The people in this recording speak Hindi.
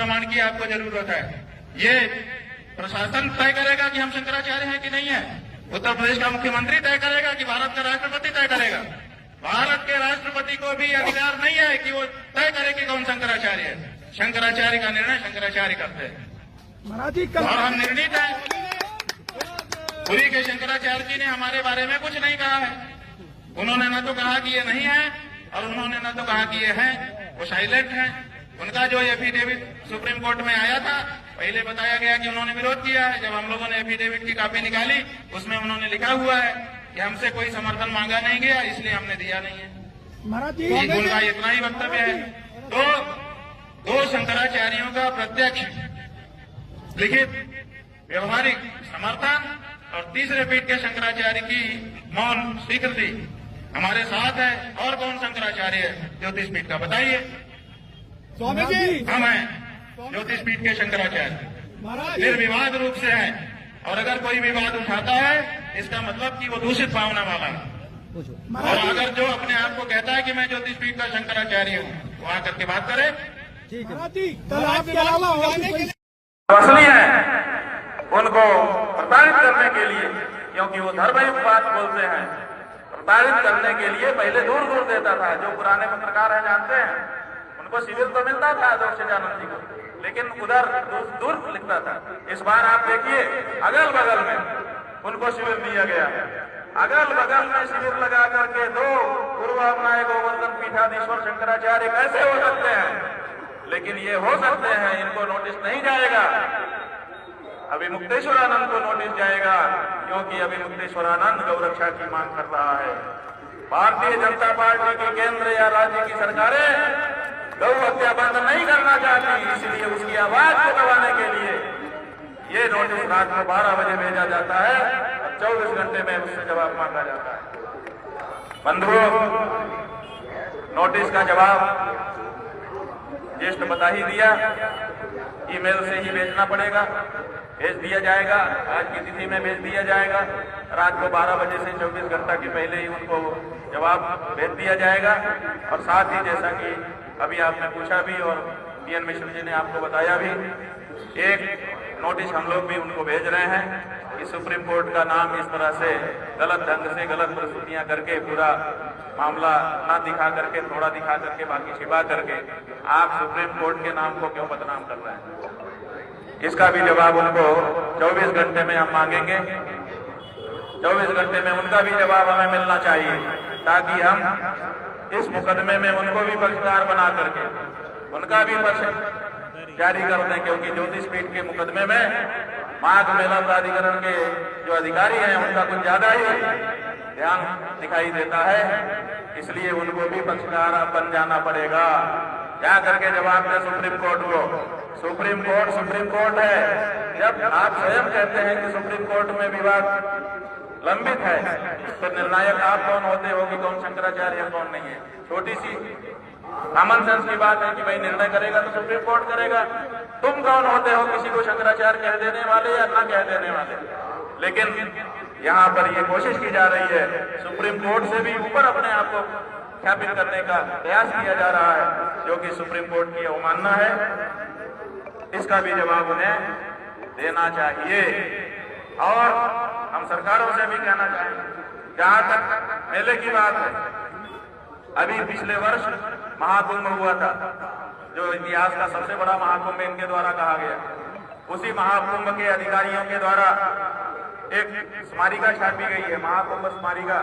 प्रमाण की आपको जरूरत है। ये प्रशासन तय करेगा कि हम शंकराचार्य हैं कि नहीं है। उत्तर प्रदेश का मुख्यमंत्री तय करेगा कि भारत का राष्ट्रपति तय करेगा। भारत के राष्ट्रपति को भी अधिकार नहीं है कि वो तय करे कि कौन शंकराचार्य है। शंकराचार्य का निर्णय शंकराचार्य करते हैं और हम निर्णित हैं। पुरी के शंकराचार्य जी ने हमारे बारे में कुछ नहीं कहा है। उन्होंने न तो कहा कि ये नहीं है और उन्होंने न तो कहा कि ये है। वो साइलेंट है। उनका जो एफिडेविट सुप्रीम कोर्ट में आया था, पहले बताया गया कि उन्होंने विरोध किया है। जब हम लोगों ने एफिडेविट की कॉपी निकाली, उसमें उन्होंने लिखा हुआ है कि हमसे कोई समर्थन मांगा नहीं गया, इसलिए हमने दिया नहीं है। उनका इतना ही वक्तव्य है। तो दो शंकराचार्यों का प्रत्यक्ष लिखित व्यवहारिक समर्थन और तीसरे पीठ के शंकराचार्य की मौन स्वीकृति हमारे साथ है। और कौन शंकराचार्य है ज्योतिष पीठ का, बताइए। स्वामी जी, हम हैं ज्योतिष पीठ के शंकराचार्य, निर्विवाद रूप से हैं। और अगर कोई विवाद उठाता है, इसका मतलब कि वो दूषित भावना वाला है। और अगर जो अपने आप को कहता है कि मैं ज्योतिष पीठ का शंकराचार्य हूँ, वो आकर के बात करे। कल आपके अलावा असली है उनको प्रताड़ित करने के लिए, क्योंकि वो धर्मयुक्त बात बोलते हैं। प्रताड़ित करने के लिए पहले दूर दूर देता था। जो पुराने पत्रकार हैं जानते हैं, उनको शिविर तो मिलता था दोषानंद जी को, लेकिन उधर दूर लिखता था। इस बार आप देखिए, अगल बगल में उनको शिविर दिया गया है। अगल बगल में शिविर लगा करके दो पूर्व अपनाए गोवर्धन पीठाधीश्वर शंकराचार्य कैसे हो सकते हैं? लेकिन ये हो सकते हैं। इनको नोटिस नहीं जाएगा। अभी मुक्तेश्वरानंद को नोटिस जाएगा, क्योंकि अभी मुक्तेश्वरानंद गौरक्षा की मांग कर रहा है। भारतीय जनता पार्टी की केंद्र या राज्य की सरकारें गौ हत्या बंद नहीं करना चाहती, इसलिए उसकी आवाज को दबाने के लिए ये नोटिस रात को 12 बजे भेजा जाता है और 24 घंटे में उससे जवाब मांगा जाता है। बंधुओं, नोटिस का जवाब ज्येष्ठ बता ही दिया। ईमेल से ही भेजना पड़ेगा, भेज दिया जाएगा। आज की तिथि में भेज दिया जाएगा। रात को 12 बजे से 24 घंटा के पहले ही उनको जवाब भेज दिया जाएगा। और साथ ही जैसा कि अभी आपने पूछा भी और पीएन मिश्र जी ने आपको बताया भी, एक नोटिस हम लोग भी उनको भेज रहे हैं कि सुप्रीम कोर्ट का नाम इस तरह से गलत ढंग से गलत प्रस्तुतियां करके पूरा मामला ना दिखा करके, थोड़ा दिखा करके बाकी छिपा करके आप सुप्रीम कोर्ट के नाम को क्यों बदनाम कर रहे हैं? इसका भी जवाब उनको 24 घंटे में हम मांगेंगे। 24 घंटे में उनका भी जवाब हमें मिलना चाहिए, ताकि हम इस मुकदमे में उनको भी पक्षकार बना करके उनका भी पक्ष जारी कर दें। क्योंकि ज्योतिष पीठ के मुकदमे में माघ मेला प्राधिकरण के जो अधिकारी हैं, उनका कुछ ज्यादा ही ध्यान दिखाई देता है। इसलिए उनको भी पक्षकार बन जाना पड़ेगा। जा करके जवाब दें सुप्रीम कोर्ट को। सुप्रीम कोर्ट है। जब आप स्वयं कहते हैं कि सुप्रीम कोर्ट में विवाद लंबित है, तो निर्णायक आप कौन होते हो कि कौन शंकराचार्य है कौन नहीं है? छोटी सी कॉमन सेंस की बात है कि भाई निर्णय करेगा तो सुप्रीम कोर्ट करेगा। तुम कौन होते हो किसी को शंकराचार्य कह देने वाले या ना कह देने वाले? लेकिन यहाँ पर ये कोशिश की जा रही है, सुप्रीम कोर्ट से भी ऊपर अपने आप को ख्यापित करने का प्रयास किया जा रहा है, जो कि सुप्रीम कोर्ट की अवमानना है। इसका भी जवाब उन्हें देना चाहिए। और हम सरकारों से भी कहना चाहेंगे, जहां तक मेले की बात है, अभी पिछले वर्ष महाकुंभ हुआ था, जो इतिहास का सबसे बड़ा महाकुंभ इनके द्वारा कहा गया। उसी महाकुंभ के अधिकारियों के द्वारा एक स्मारिका छापी गई है, महाकुंभ स्मारिका।